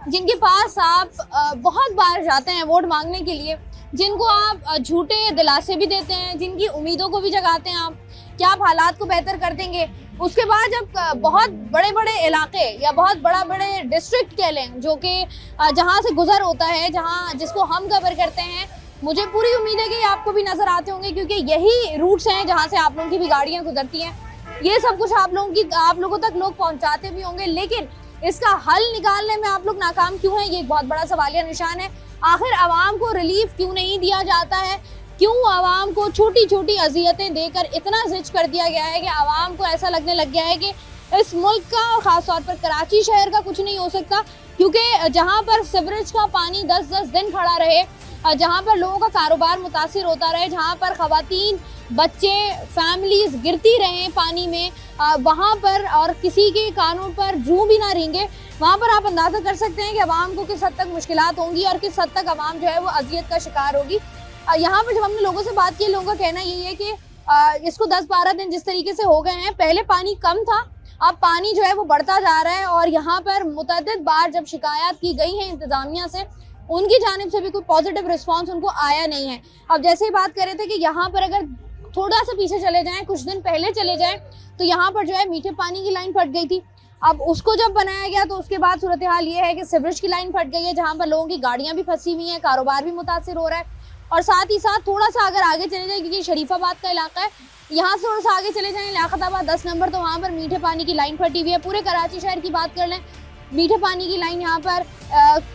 जिनके पास आप बहुत बार जाते हैं वोट मांगने के लिए, जिनको आप झूठे दिलासे भी देते हैं, जिनकी उम्मीदों को भी जगाते हैं आप क्या आप हालात को बेहतर कर देंगे। उसके बाद जब बहुत बड़े बड़े इलाके या बहुत बड़े डिस्ट्रिक्ट कह लें जो कि जहाँ से गुजर होता है, जहाँ जिसको हम कवर करते हैं, मुझे पूरी उम्मीद है कि आपको भी नज़र आते होंगे, क्योंकि यही रूट्स हैं जहाँ से आप लोगों की भी गाड़ियाँ गुजरती हैं। ये सब कुछ आप लोगों तक लोग पहुँचाते भी होंगे, लेकिन इसका हल निकालने में आप लोग नाकाम क्यों हैं, ये एक बहुत बड़ा सवालिया निशान है। आखिर आवाम को रिलीफ क्यों नहीं दिया जाता है? क्यों आवाम को छोटी छोटी अजियतें देकर इतना जिच कर दिया गया है कि आवाम को ऐसा लगने लग गया है कि इस मुल्क का और ख़ासतौर पर कराची शहर का कुछ नहीं हो सकता, क्योंकि जहाँ पर सीवरेज का पानी 10-10 दिन खड़ा रहे, जहाँ पर लोगों का कारोबार मुतासिर होता रहे, जहाँ पर ख़वातीन, बच्चे, फैमिलीज गिरती रहें पानी में, वहाँ पर और किसी के कानों पर जूं भी ना रेंगे, वहाँ पर आप अंदाज़ा कर सकते हैं कि आवाम को किस हद तक मुश्किलात होंगी और किस हद तक आवाम जो है वो अजियत का शिकार होगी। यहाँ पर जब हमने लोगों से बात की, लोगों का कहना यही है कि इसको 10-12 दिन जिस तरीके से हो गए हैं, पहले पानी कम था, अब पानी जो है वो बढ़ता जा रहा है, और यहाँ पर मुतअद्दिद बार जब शिकायत की गई है इंतज़ामिया से, उनकी जानिब से भी कोई पॉजिटिव रिस्पांस उनको आया नहीं है। अब जैसे ही बात कर रहे थे कि यहाँ पर अगर थोड़ा सा पीछे चले जाएं, कुछ दिन पहले चले जाएं, तो यहाँ पर जो है मीठे पानी की लाइन फट गई थी। अब उसको जब बनाया गया तो उसके बाद सूरत हाल ये है कि सीवरेज की लाइन फट गई है, जहाँ पर लोगों की गाड़ियाँ भी फंसी हुई हैं, कारोबार भी मुतासिर हो रहा है। और साथ ही साथ थोड़ा सा अगर आगे चले जाए, क्योंकि शरीफाबाद का इलाका है, यहाँ से थोड़ा सा आगे चले जाएं लियाकताबाद 10 नंबर, तो वहाँ पर मीठे पानी की लाइन फटी हुई है। पूरे कराची शहर की बात कर लें, मीठे पानी की लाइन यहाँ पर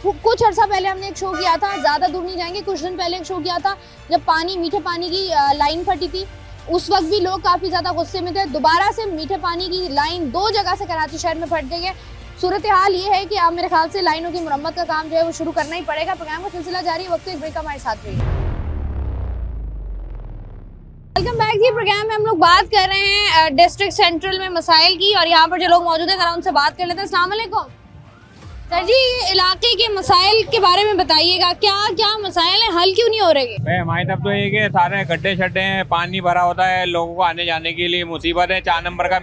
कुछ अर्सा पहले हमने एक शो किया था, ज़्यादा दूर नहीं जाएंगे, कुछ दिन पहले एक शो किया था जब मीठे पानी की लाइन फटी थी। उस वक्त भी लोग काफ़ी ज़्यादा गुस्से में थे। दोबारा से मीठे पानी की लाइन 2 जगह से कराची शहर में फट गई है। सूरत हाल ये है कि अब मेरे ख्याल से लाइनों की मुरम्मत का काम जो है वो शुरू करना ही पड़ेगा। प्रोग्राम का सिलसिला जारी है, वक्त एक ब्रेक हमारे साथ रहिए। वेलकम बैक जी। प्रोग्राम में हम लोग बात कर रहे हैं डिस्ट्रिक्ट सेंट्रल में मसाइल की, और यहाँ पर जो लोग मौजूद हैं जरा उनसे बात कर लेते हैं। अस्सलाम वालेकुम सर जी, इलाके के मसाइल के बारे में बताइएगा, क्या क्या मसाइल हैं, हल क्यों नहीं हो रहे? भाई हमारी तरफ तो ये कि सारे गड्ढे शड्डे हैं, पानी भरा होता है, लोगों को आने जाने के लिए मुसीबत है। 4 नंबर का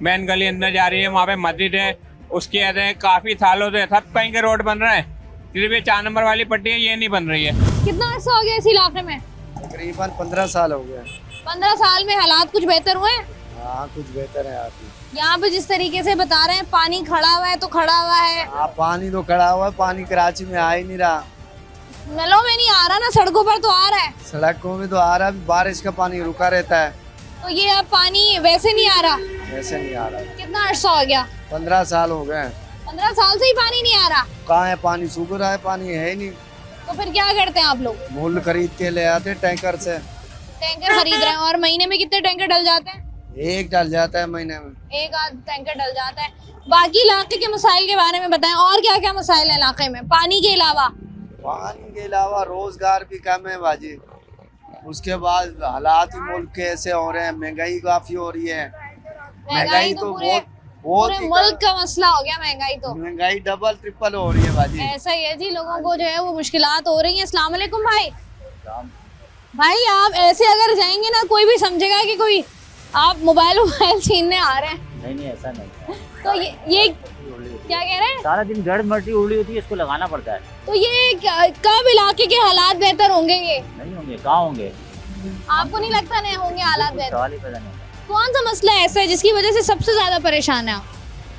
मेन गली अंदर जा रही है, वहाँ पे मस्जिद है, उसके कहते हैं काफी सालों से सब कहीं के रोड बन रहे हैं, सिर्फ ये 4 नंबर वाली पट्टी है ये नहीं बन रही है। कितना अर्सा हो गया इस इलाके में? तकरीबन 15 साल हो गया। 15 साल में हालात कुछ बेहतर हुए? हाँ कुछ बेहतर है। आप यहाँ पे जिस तरीके से बता रहे हैं, पानी खड़ा हुआ है तो खड़ा हुआ है। पानी तो खड़ा हुआ है, पानी कराची में आ ही नहीं रहा, नलों में नहीं आ रहा ना, सड़कों पर तो आ रहा है। सड़कों में तो आ रहा है, बारिश का पानी रुका रहता है, तो ये अब पानी वैसे नहीं आ रहा? वैसे नहीं आ रहा। कितना अर्सा हो गया? 15 साल हो गए। 15 साल से ही पानी नहीं आ रहा? कहाँ है पानी, सूख रहा है, पानी है ही नहीं। तो फिर क्या करते हैं आप लोग? मूल खरीद के ले आते टैंकर से। टैंकर खरीद रहे हैं, और महीने में कितने टैंकर डल जाते हैं? एक डल जाता है महीने में, एक आध टैंकर डल जाता है। बाकी इलाके के मसाइल के बारे में बताएं, और क्या क्या मसाइल है इलाके में पानी के अलावा? पानी के अलावा रोजगार भी कम है बाजी, उसके बाद हालात ही मुल्क के ऐसे हो रहे हैं, महंगाई काफी हो रही है। महंगाई तो बहुत पूरे मुल्क का मसला हो गया, महंगाई तो महंगाई डबल ट्रिपल हो रही है बाजी। ऐसा ही है जी, लोगों को जो है वो मुश्किलात हो रही है। अस्सलाम वालेकुम भाई, आप ऐसे अगर जाएंगे ना, कोई भी समझेगा कि कोई आप मोबाइल छीनने आ रहे हैं। नहीं ऐसा नहीं। तो ये क्या कह रहे हैं? सारा दिन गड़ मट्टी उड़ी होती है, इसको लगाना पड़ता है। तो ये कब इलाके के हालात बेहतर होंगे? ये नहीं होंगे, कहाँ होंगे? आपको नहीं लगता नहीं होंगे हालात बेहतर? सवाल ही पैदा नहीं होता। कौन सा मसला ऐसा है जिसकी वजह से सबसे ज्यादा परेशान है आप?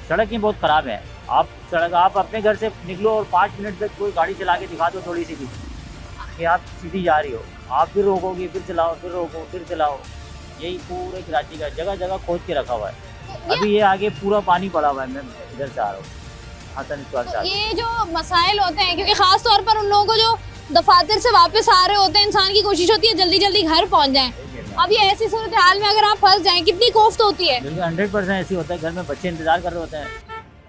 सड़कें बहुत खराब है। आप अपने घर से निकलो और 5 मिनट तक कोई गाड़ी चला के दिखा दो थोड़ी सी कि आप सीधी जा रही हो, आप फिर रोकोगे, फिर चलाओ, फिर रोको, फिर चलाओ। यही पूरे कराची का जगह जगह खोद के रखा हुआ है। अभी ये आगे पूरा पानी पड़ा हुआ है। मैं इधर से आ रहा हूँ, तो ये जो मसाइल होते हैं, क्योंकि खास तौर पर उन लोगों को जो दफातर से वापस आ रहे होते हैं, इंसान की कोशिश होती है जल्दी जल्दी घर पहुंच जाएं। अब ये ऐसी सूरत हाल में अगर आप फंस जाएं, कितनी कोफ्त होती है? 100% ऐसी होता है। घर में बच्चे इंतजार कर रहे होते हैं,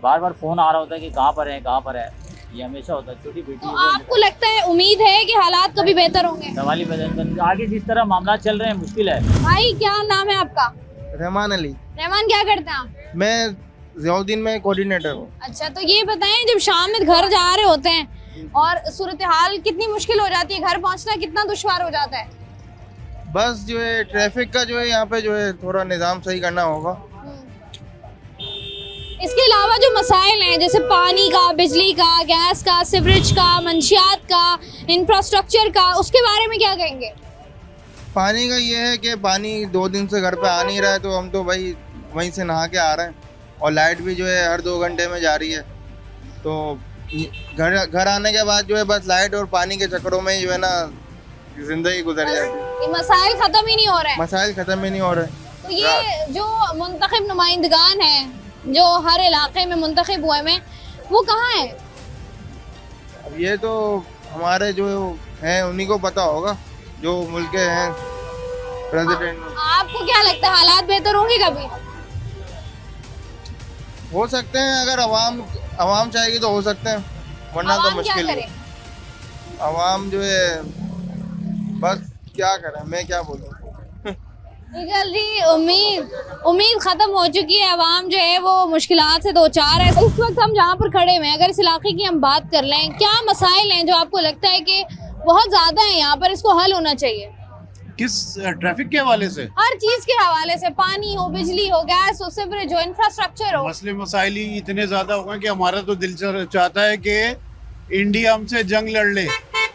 बार बार फोन आ रहा होता है कि कहाँ पर है, कहाँ पर है। ये हमेशा होता है। छोटी बेटी तो आपको लगता है, उम्मीद है कि हालात कभी बेहतर होंगे? सवाल ही पैदा। आगे जिस तरह मामला चल रहे हैं मुश्किल है। भाई क्या नाम है आपका? रहमान अली। रहमान, क्या करते हैं आप? मैं ज़ियाउद्दीन में कोऑर्डिनेटर हूँ। अच्छा, तो ये बताएं, जब शाम में घर जा रहे होते हैं और सूरत हाल कितनी मुश्किल हो जाती है, घर पहुंचना कितना दुश्वार हो जाता है? बस जो है ट्रैफिक का जो है यहाँ पे जो है थोड़ा निज़ाम सही करना होगा। इसके अलावा जो मसाइल हैं, जैसे पानी का, बिजली का, गैस का, सीवरेज का, मंशियात का, इंफ्रास्ट्रक्चर का, उसके बारे में क्या कहेंगे? पानी का ये है कि पानी 2 दिन से घर पे आ नहीं रहा है, तो हम तो भाई वहीं से नहा के आ रहे हैं। और लाइट भी जो है हर 2 घंटे में जा रही है, तो घर आने के बाद जो है बस लाइट और पानी के चक्करों में जो है ना जिंदगी गुजर जाती है। ये मसाइल खत्म ही नहीं हो रहे हैं। मसाइल खत्म ही नहीं हो रहे। तो ये जो मुंतखब नुमाइंदगान हैं, जो हर इलाके में मुंतखब हुए हैं, वो कहाँ हैं? अब ये तो हमारे जो हैं उन्हीं को पता होगा, जो मुल्क के हैं प्रेसिडेंट। आपको क्या लगता है हालात बेहतर होंगे कभी? हो सकते हैं, अगर अवाम चाहेगी तो हो सकते हैं, वरना तो मुश्किल है। अवाम जो है बस क्या करें, मैं क्या बोलूँ। निकल जी, उम्मीद खत्म हो चुकी है। अवाम जो है वो मुश्किलात से दो चार है। इस वक्त हम जहाँ पर खड़े हुए हैं, अगर इस इलाके की हम बात कर लें, क्या मसाइल हैं जो आपको लगता है कि बहुत ज़्यादा है यहाँ पर, इसको हल होना चाहिए? किस ट्रैफिक के हवाले से? हर चीज के हवाले से, पानी हो, बिजली हो, गैस हो, सीवरेज हो, इंफ्रास्ट्रक्चर हो। मसले मसाइल ही इतने ज्यादा हो गए कि हमारा तो दिल चाहता है कि इंडिया हमसे जंग लड़ ले,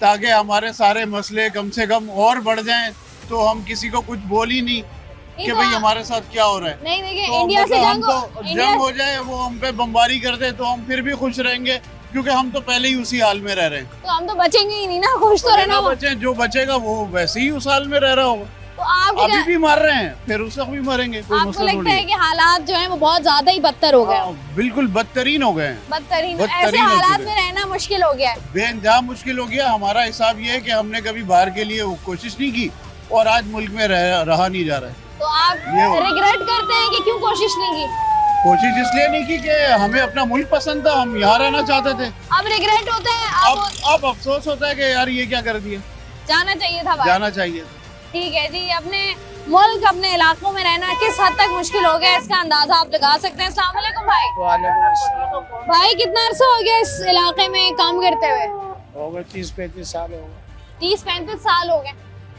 ताकि हमारे सारे मसले कम से कम और बढ़ जाएं, तो हम किसी को कुछ बोल ही नहीं कि भाई हमारे साथ क्या हो रहा है। नहीं देखिए, तो इंडिया से जंग हो जाए, वो हम पे बमबारी कर दे, तो हम फिर भी खुश रहेंगे, क्योंकि हम तो पहले ही उसी हाल में रह रहे हैं। तो हम तो बचेंगे ही नहीं ना, खुश तो रहना। बचे, जो बचेगा वो वैसे ही उस हाल में रह रहा होगा। तो आप अभी भी मर रहे हैं, फिर उस वक्त भी मरेंगे। कोई आपको मसला लगता है कि हालात जो हैं वो बहुत ज्यादा ही बदतर हो गए? बिल्कुल बदतरीन हो गए हैं। बदतरीन ऐसे हालात में रहना मुश्किल हो गया है। बेइंतहा मुश्किल हो गया। हमारा हिसाब ये है कि हमने कभी बाहर के लिए कोशिश नहीं की और आज मुल्क में रहा नहीं जा रहा है। तो आप रिग्रेट करते हैं कि क्यों कोशिश नहीं की? कोशिश इसलिए नहीं की कि हमें अपना मुल्क पसंद था, हम यहाँ रहना चाहते थे। अब रिग्रेट होता है? अब अफसोस होता है कि यार ये क्या कर दिया। जाना चाहिए था, जाना चाहिए। ठीक है जी, अपने मुल्क, अपने इलाकों में रहना किस हद तक मुश्किल हो गया, इसका अंदाजा आप लगा सकते हैं। अस्सलाम वालेकुम भाई। भाई कितना अरसा हो गया इस इलाके में काम करते हुए? हो गए 30-35 साल हो गए। 30-35 साल हो गए।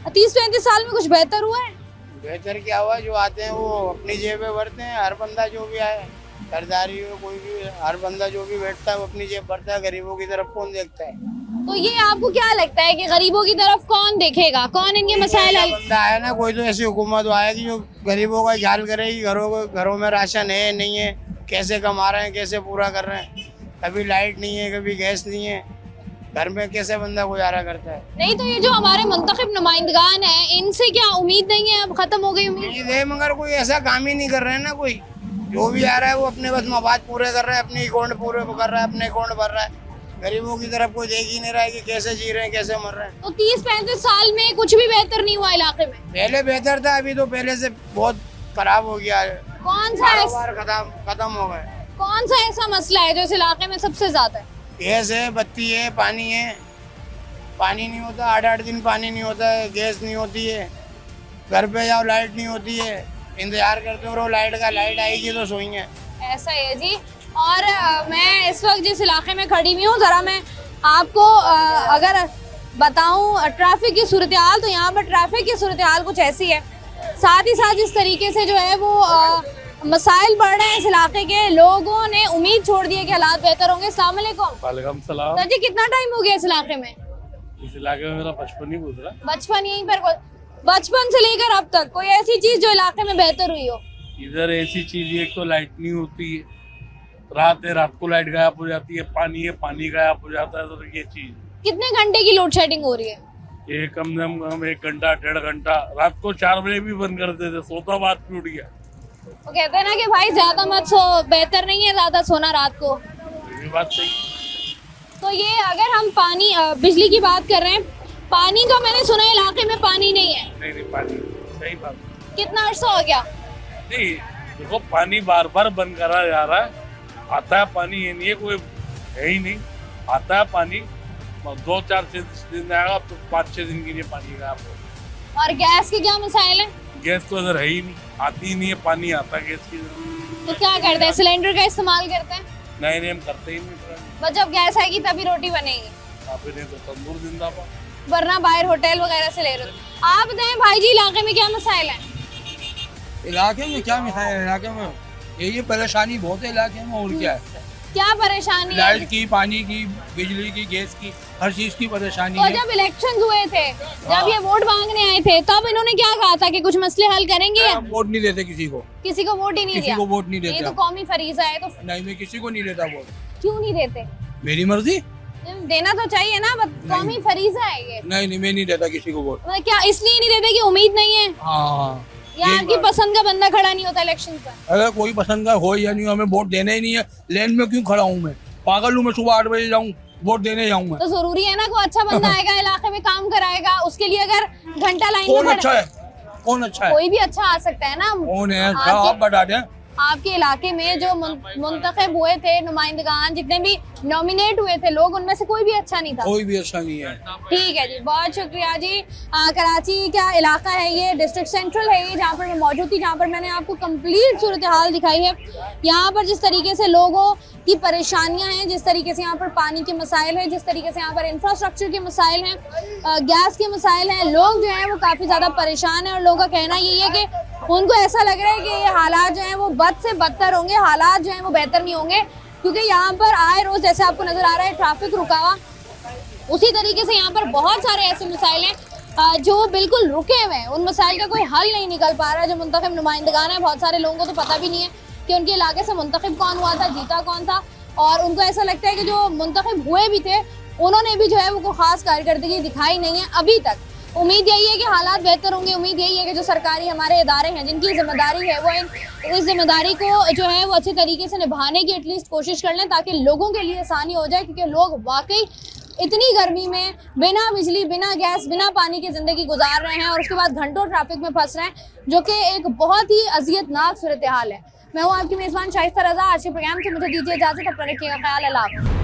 30-35 साल में कुछ बेहतर हुआ है? बेहतर क्या हुआ, जो आते हैं वो अपनी जेब में भरते हैं। हर बंदा जो भी आए, सरदारी हो कोई भी, हर बंदा जो भी बैठता है वो अपनी जेब भरता है। गरीबों की तरफ कौन देखता है? तो ये आपको क्या लगता है कि गरीबों की तरफ कौन देखेगा, कौन इनके मसाइल हल? बंदा आया ना, कोई तो ऐसी हुकूमत आएगी जो गरीबों का ख्याल करेगी। घरों में राशन है नहीं है, कैसे कमा रहे हैं, कैसे पूरा कर रहे हैं। कभी लाइट नहीं है, कभी गैस नहीं है, घर में कैसे बंदा गुजारा करता है? नहीं तो ये जो हमारे मुंतखब नुमाइंदगान हैं, इनसे क्या उम्मीद नहीं है? अब खत्म हो गई उम्मीद है, मगर कोई ऐसा काम ही नहीं कर रहे हैं ना। कोई जो भी आ रहा है वो अपने बस मवाद पूरे कर रहा है, अपने अकाउंट पूरे कर रहा है, अपने अकाउंट भर रहा है। गरीबों की तरफ कोई देख ही नहीं रहा है कि कैसे जी रहे हैं, कैसे मर रहे हैं। तो 30-35 साल में कुछ भी बेहतर नहीं हुआ इलाके में? पहले बेहतर था, अभी तो पहले से बहुत खराब हो गया। कौन सा खत्म हो गए? कौन सा ऐसा मसला है जो इस इलाके में सबसे ज्यादा है? गैस है, बत्ती है, पानी है। पानी नहीं होता, 8-8 दिन पानी नहीं होता है, गैस नहीं होती है। घर पे जाओ, लाइट नहीं होती है, इंतजार करते रहो लाइट का, लाइट आएगी तो सोएंगे। ऐसा है जी। और मैं इस वक्त जिस इलाके में खड़ी हुई हूँ, ज़रा मैं आपको अगर बताऊँ ट्रैफिक की सूरत हाल, तो यहाँ पर ट्रैफिक की सूरत हाल कुछ ऐसी है। साथ ही साथ जिस तरीके से जो है वो मसाइल बढ़ रहे हैं इस इलाके के, लोगों ने उम्मीद छोड़ दी है कि हालात बेहतर होंगे। अस्सलाम वालेकुम। वालेकुम सलाम। सर जी, कितना टाइम हो गया इस इलाके में? इस इलाके में मेरा बचपन ही गुजरा। बचपन यहीं पर? बचपन से लेकर अब तक कोई ऐसी चीज जो इलाके में बेहतर हुई हो? इधर ऐसी चीज, एक तो लाइट नहीं होती है, रात को लाइट गायब हो जाती है, पानी गायब हो जाता है, तो ये चीज। कितने घंटे की लोड शेडिंग हो रही है? ये कम से कम 1 घंटा 1.5 घंटा, रात को 4 बजे भी बंद करते थे, सोता बात टूट गया। वो कहते हैं ना कि भाई ज्यादा मत सो, बेहतर नहीं है ज्यादा सोना रात को। ये बात सही। तो ये अगर हम पानी बिजली की बात कर रहे हैं, पानी का मैंने सुना है इलाके में पानी नहीं है। नहीं पानी, सही बात। कितना अर्सा हो गया? नहीं देखो, पानी बार बार बंद करा जा रहा है, आता है पानी, ये नहीं है कोई है ही नहीं, आता है पानी, 2-4 दिन आएगा, तो 5-6 दिन के लिए पानी का आपको। और गैस के क्या मसाइल है? गैस तो इधर है ही नहीं, आती ही नहीं है, पानी आता है गैस की। तो क्या करते हैं, सिलेंडर का इस्तेमाल करते हैं? नहीं हम करते ही नहीं। बस जब गैस आएगी तभी रोटी बनेगी, नहीं तो तंदूर जिंदाबाद, वरना बाहर होटल वगैरह से ले रहे हो। आप बताएं भाई जी, इलाके में क्या मसाइल है? इलाके में क्या मसाइल है? इलाके में यही परेशानी बहुत है इलाके में, और क्या है? क्या परेशानी है? लाइट की, पानी की, बिजली की, गैस की, हर चीज की परेशानी तो है। जब इलेक्शन हुए थे, जब ये वोट मांगने आए थे, तब इन्होंने क्या कहा था कि कुछ मसले हल करेंगे? वोट नहीं देते किसी को वोट ही नहीं दिया। किसी को वोट नहीं देते। ये तो कौमी फरीजा है। तो नहीं, मैं किसी को नहीं देता वोट। क्यों नहीं देते? मेरी मर्जी। देना तो चाहिए ना, कौमी फरीजा है ये। नहीं मैं नहीं देता किसी को वोट। मतलब क्या इसलिए नहीं देते कि उम्मीद नहीं है? हाँ, या आपकी पसंद का बंदा खड़ा नहीं होता इलेक्शन पर? अगर कोई पसंद का हो या नहीं हो, हमें वोट देना ही नहीं है। लाइन में क्यों खड़ा हूँ मैं? पागल हूँ मैं? सुबह 8 बजे जाऊँ वोट देने जाऊँ मैं? तो जरूरी है ना कोई अच्छा बंदा आएगा इलाके में, काम कराएगा, उसके लिए अगर घंटा लाइन में कौन अच्छा है? कौन अच्छा है? कोई भी अच्छा आ सकता है ना। कौन है अच्छा? आप बता दें। आपके इलाके में जो मुंतखब हुए थे नुमाइंदगान, जितने भी नॉमिनेट हुए थे लोग, उनमें से कोई भी अच्छा नहीं था? कोई भी अच्छा नहीं है। ठीक है जी, बहुत शुक्रिया जी। कराची का इलाका है ये, डिस्ट्रिक्ट सेंट्रल है ये, जहाँ पर मैं मौजूद थी, जहाँ पर मैंने आपको कंप्लीट सूरत हाल दिखाई है। यहाँ पर जिस तरीके से लोगों की परेशानियां हैं, जिस तरीके से यहाँ पर पानी के मसाइल हैं, जिस तरीके से यहाँ पर इंफ्रास्ट्रक्चर के मसाइल हैं, गैस के मसाइल हैं, लोग जो हैं वो काफ़ी ज़्यादा परेशान हैं। और लोगों का कहना यही है कि उनको ऐसा लग रहा है कि ये हालात जो हैं वो बद से बदतर होंगे, हालात जो हैं वो बेहतर नहीं होंगे, क्योंकि यहाँ पर आए रोज़ जैसे आपको नज़र आ रहा है ट्रैफिक रुका हुआ, उसी तरीके से यहाँ पर बहुत सारे ऐसे मसाइल हैं जो बिल्कुल रुके हुए हैं। उन मसाइल का कोई हल नहीं निकल पा रहा है। जो मुंतखब नुमाइंदगान है, बहुत सारे लोगों को तो पता भी नहीं है कि उनके इलाके से मुंतखब कौन हुआ था, जीता कौन था, और उनको ऐसा लगता है कि जो मुंतखब हुए भी थे उन्होंने भी जो है वो कोई खास कारकर्दगी दिखाई नहीं है अभी तक। उम्मीद यही है कि हालात बेहतर होंगे। उम्मीद यही है कि जो सरकारी हमारे इदारे हैं, जिनकी जिम्मेदारी है, वो इस जिम्मेदारी को जो है वो अच्छे तरीके से निभाने की एटलीस्ट कोशिश कर लें, ताकि लोगों के लिए आसानी हो जाए। क्योंकि लोग वाकई इतनी गर्मी में बिना बिजली, बिना गैस, बिना पानी की ज़िंदगी गुजार रहे हैं, और उसके बाद घंटों ट्रैफिक में फंस रहे हैं, जो कि एक बहुत ही अजियतनाक सूरत हाल है। मैं हूँ आपकी मेज़बान शाइस्ता रज़ा। आज के प्रोग्राम से मुझे दीजिए इजाज़त। अपना रखिएगा ख्याल। अल्लाह।